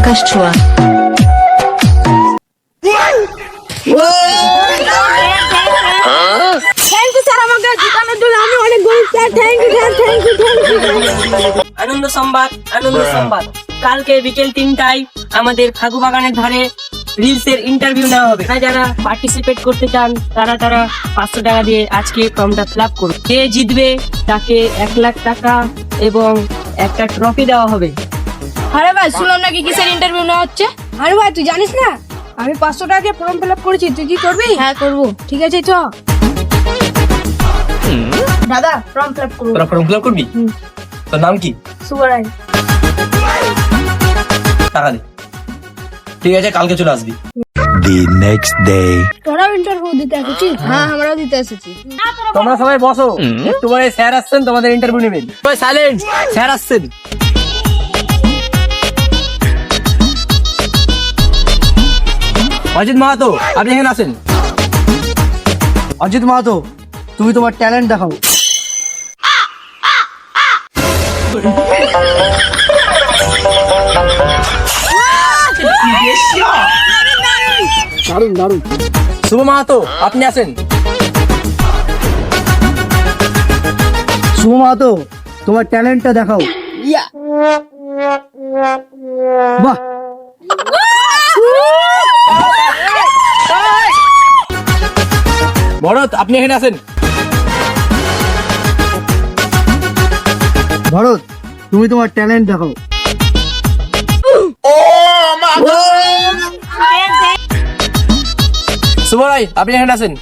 আকাশ ছোঁয়া। আনন্দ সংবাদ, আনন্দ সংবাদ। কালকে বিকেল 3টায় আমাদের ফাগু বাগানের ধারে রিলসের ইন্টারভিউ নেওয়া হবে। যারা পার্টিসিপেট করতে চান তারা 500 টাকা দিয়ে আজকে ফর্মটা ফিল আপ করুন। যে জিতবে তাকে 1 লাখ টাকা এবং একটা ট্রফি দেওয়া হবে। আরে ভাই, শুনলাম নাকি কিসের ইন্টারভিউ নেওয়া হচ্ছে? আরে ভাই, তুই জানিস না আমি 500 টাকা দিয়ে ফর্ম ফিল আপ করেছি, তুই কি করবি? হ্যাঁ, করবো। ঠিক আছে, চ দাদা, ফর্ম ফিল আপ করবো। তোরা ফর্ম ফিল আপ করবি? তোর নাম কি? সুবরাই। টাকা দে। ঠিক আছে, কালকে চলে আসবি। The next day. তোরাও ইন্টারভিউ দিতে এসেছিস? হ্যাঁ, আমরাও দিতে এসেছি। তোমরা সবাই বসো, একটু পরে স্যার আসছেন, তোমাদের ইন্টারভিউ নেবেন। সবাই সাইলেন্ট, স্যার আসছেন। অজিত মাহাতো, আপনি এখানে আসেন। অজিত মাহাতো, তুমি তোমার ট্যালেন্ট দেখাও। দারুণ দারুণ। শুভ মাহাতো, আপনি আসেন। শুভ মাহাতো, তোমার ট্যালেন্টটা দেখাও। বাহ, ভরত, আপনি এখানে আসেন। ভরত, তুমি তোমার ট্যালেন্ট দেখাও। শুভ রায়, আপনি এখানে আসেন।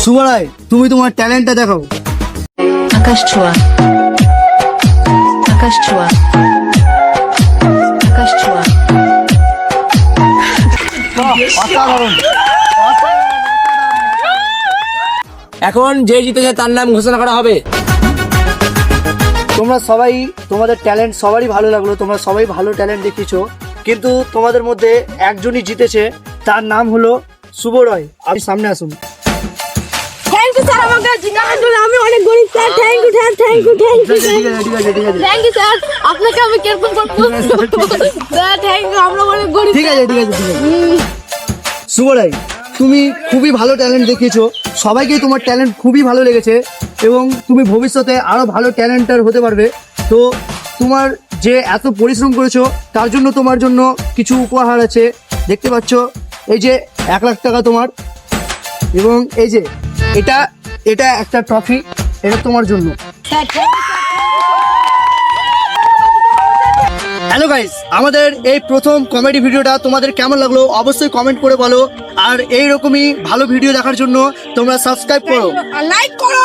শুভ রায়, তুমি তোমার ট্যালেন্টটা দেখাও। আকাশ ছোঁয়া। আকাশ ছোঁয়া। আকাশ ছোঁয়া। অসাধারণ। এখন যে জিতেছে তার নাম ঘোষণা করা হবে। তোমরা সবাই, তোমাদের ট্যালেন্ট সবারই ভালো লাগলো, তোমরা সবাই ভালো ট্যালেন্ট দেখিয়েছো, কিন্তু তোমাদের মধ্যে একজনই জিতেছে, তার নাম হলো শুভ রয়। আপনি সামনে আসুন। থ্যাংক ইউ স্যার, আমাকে জিতানোর জন্য। আমি অনেক গরিব sir, thank you sir, thank you, thank you, ঠিক আছে, ঠিক আছে, ঠিক আছে, থ্যাংক ইউ স্যার, আপনাকে আমি কিরকম করবো? স্যার থ্যাংক ইউ, আমরা অনেক গরিব। ঠিক আছে, ঠিক আছে, ঠিক আছে। শুভ রায়, তুমি খুবই ভালো ট্যালেন্ট দেখিয়েছো, সবাইকেই তোমার ট্যালেন্ট খুবই ভালো লেগেছে এবং তুমি ভবিষ্যতে আরো ভালো ট্যালেন্টার হতে পারবে। তো তোমার যে এত পরিশ্রম করেছো তার জন্য তোমার জন্য কিছু উপহার আছে, দেখতে পাচ্ছ। এই যে 1 লাখ টাকা তোমার, এবং এই যে এটা এটা একটা ট্রফি, এটা তোমার জন্য। হ্যালো গাইস, আমাদের এই প্রথম কমেডি ভিডিওটা তোমাদের কেমন লাগলো অবশ্যই কমেন্ট করে বলো। আর এই রকমই ভালো ভিডিও দেখার জন্য তোমরা সাবস্ক্রাইব করো। লাইক করো।